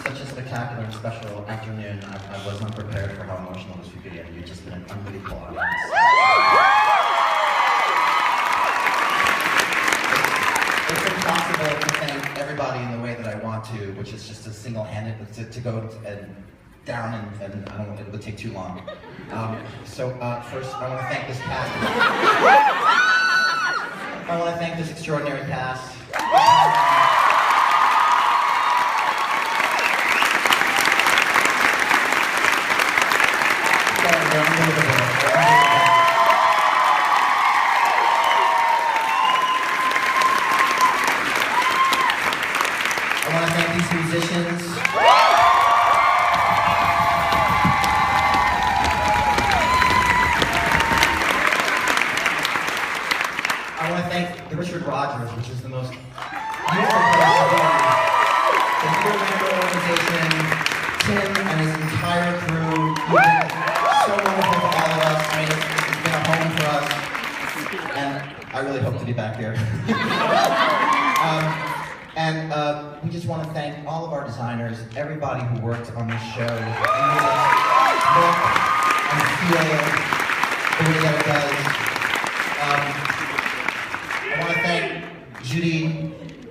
Such a spectacular and special afternoon. I was unprepared for how emotional this would be, and you've just been an unbelievable audience. It's impossible to thank everybody in the way that I want to, which is just a single-handed to go and down, and I don't know, it would take too long. So first, I want to thank this cast. I want to thank this extraordinary cast. I want to thank these musicians. I want to thank the Richard Rodgers, which is the most beautiful place to be. The Year organization, Tim and his entire crew, so wonderful for all of us. I mean, it's been a home for us, and I really hope to be back here. We just want to thank all of our designers, everybody who worked on this show, look and feel the way that it does. I want to thank Judy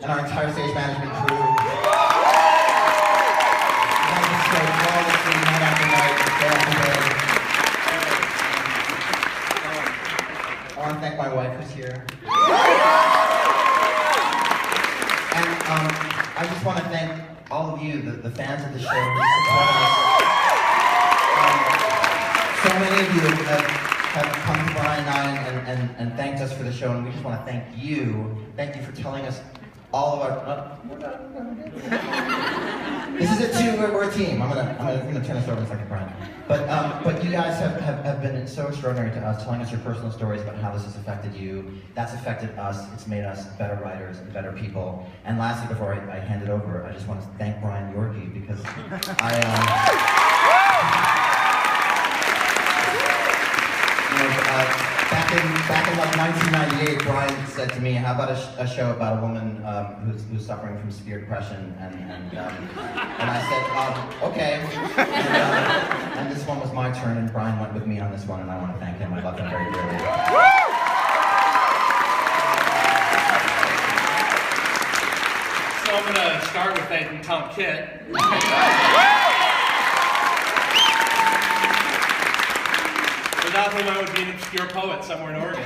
and our entire stage management crew. This show flawlessly, night after night, day after day. I want to thank my wife who's here. And I just want to thank all of you, the fans of the show, who support us. So many of you have come to Brian and I and thanked us for the show, and we just want to thank you. Thank you for telling us all of our. This is a two. We're a team. I'm gonna turn this over in a second, Brian. But you guys have been so extraordinary to us, telling us your personal stories about how this has affected you. That's affected us. It's made us better writers and better people. And lastly, before I hand it over, I just want to thank Brian Yorkey because back in like 1998, Brian said to me, "How about a show about a woman who's suffering from severe depression?" And I said, "Okay." And this one was my turn, and Brian went with me on this one, and I want to thank him. I love him very dearly. So I'm going to start with thanking Tom Kitt. Without whom I would be an obscure poet somewhere in Oregon.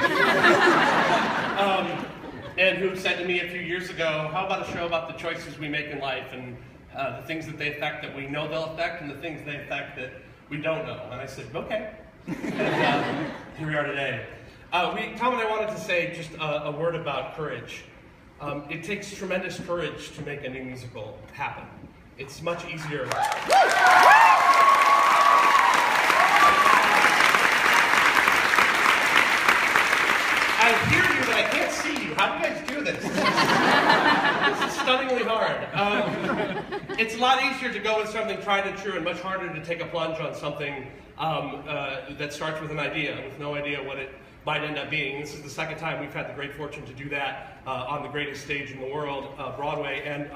And who said to me a few years ago, how about a show about the choices we make in life and the things that they affect that we know they'll affect and the things they affect that we don't know. And I said, okay. And here we are today. Tom and I wanted to say just a word about courage. It takes tremendous courage to make a new musical happen. It's much easier. I hear you, but I can't see you. How do you guys do this? This is stunningly hard. It's a lot easier to go with something tried and true and much harder to take a plunge on something that starts with an idea, with no idea what it might end up being. This is the second time we've had the great fortune to do that on the greatest stage in the world, Broadway, and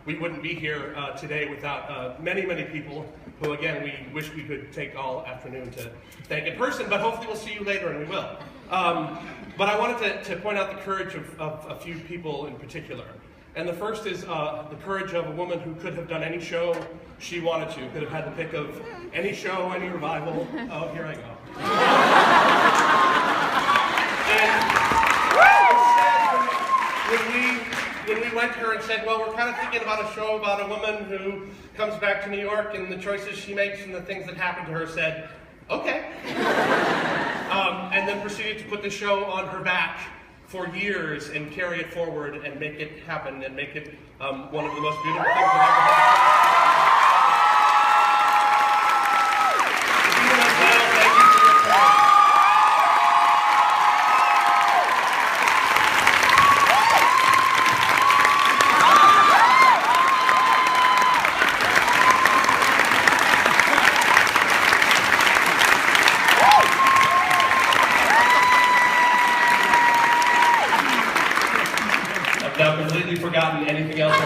we wouldn't be here today without many, many people who, again, we wish we could take all afternoon to thank in person, but hopefully we'll see you later, and we will. But I wanted to point out the courage of a few people in particular. And the first is the courage of a woman who could have done any show she wanted to, could have had the pick of any show, any revival. Oh, here I go. And when we went to her and said, well, we're kind of thinking about a show about a woman who comes back to New York and the choices she makes and the things that happen to her, said, okay. And then proceeded to put the show on her back for years and carry it forward and make it happen and make it one of the most beautiful things that ever happened. Thank you for your courage. forgotten anything else.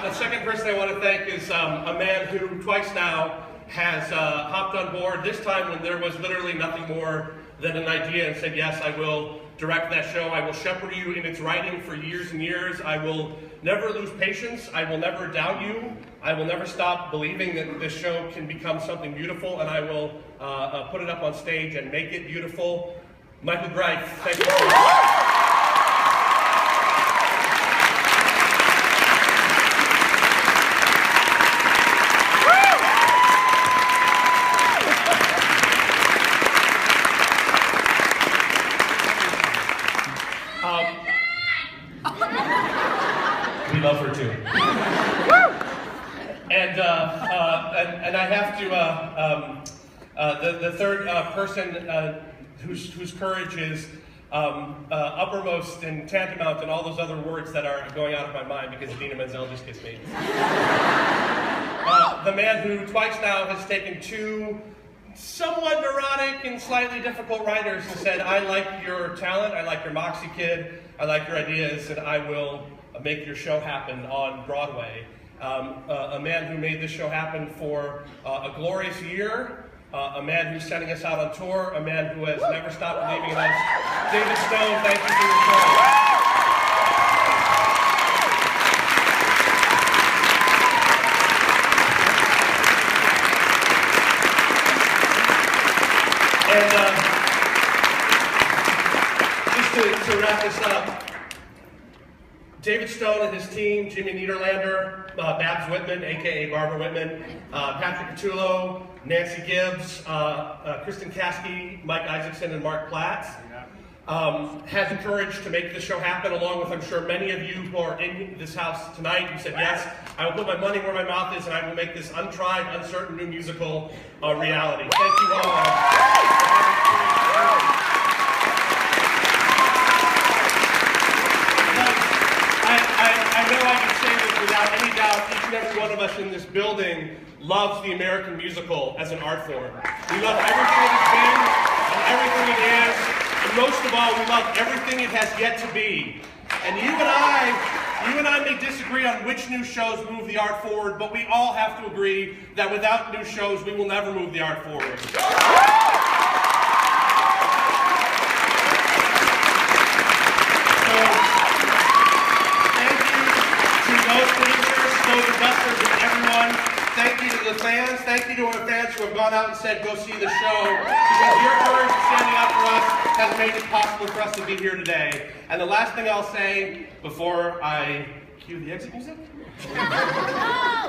The second person I want to thank is a man who twice now has hopped on board, this time when there was literally nothing more than an idea, and said, yes, I will direct that show. I will shepherd you in its writing for years and years. I will never lose patience. I will never doubt you. I will never stop believing that this show can become something beautiful, and I will put it up on stage and make it beautiful. Michael Greif, thank you so much. We love her too. And I have to, the third person whose courage is uppermost and tantamount and all those other words that are going out of my mind because Idina Menzel just gets me. The man who twice now has taken two somewhat neurotic and slightly difficult writers and said, I like your talent, I like your moxie, kid, I like your ideas, and I will make your show happen on Broadway. A man who made this show happen for a glorious year, a man who's sending us out on tour, a man who has never stopped believing in us. David Stone, thank you for your show. And just to wrap this up, David Stone and his team, Jimmy Niederlander, Babs Whitman, aka Barbara Whitman, Patrick Catullo, Nancy Gibbs, Kristen Caskey, Mike Isaacson, and Mark Platts, had the courage to make this show happen, along with, I'm sure, many of you who are in this house tonight who said, yes, I will put my money where my mouth is, and I will make this untried, uncertain new musical a reality. Thank you all. I know I can say this without any doubt. Each and every one of us in this building loves the American musical as an art form. We love everything it's been and everything it is, and most of all, we love everything it has yet to be. And you and I may disagree on which new shows move the art forward, but we all have to agree that without new shows, we will never move the art forward. Those producers, those investors, and everyone, thank you to the fans. Thank you to our fans who have gone out and said, go see the show. Because your courage standing up for us has made it possible for us to be here today. And the last thing I'll say before I cue the exit music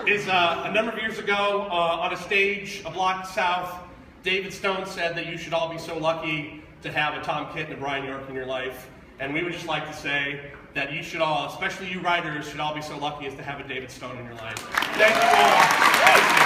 is a number of years ago on a stage a block south, David Stone said that you should all be so lucky to have a Tom Kitt and a Brian Yorkey in your life. And we would just like to say that you should all, especially you writers, should all be so lucky as to have a David Stone in your life. Thank you all.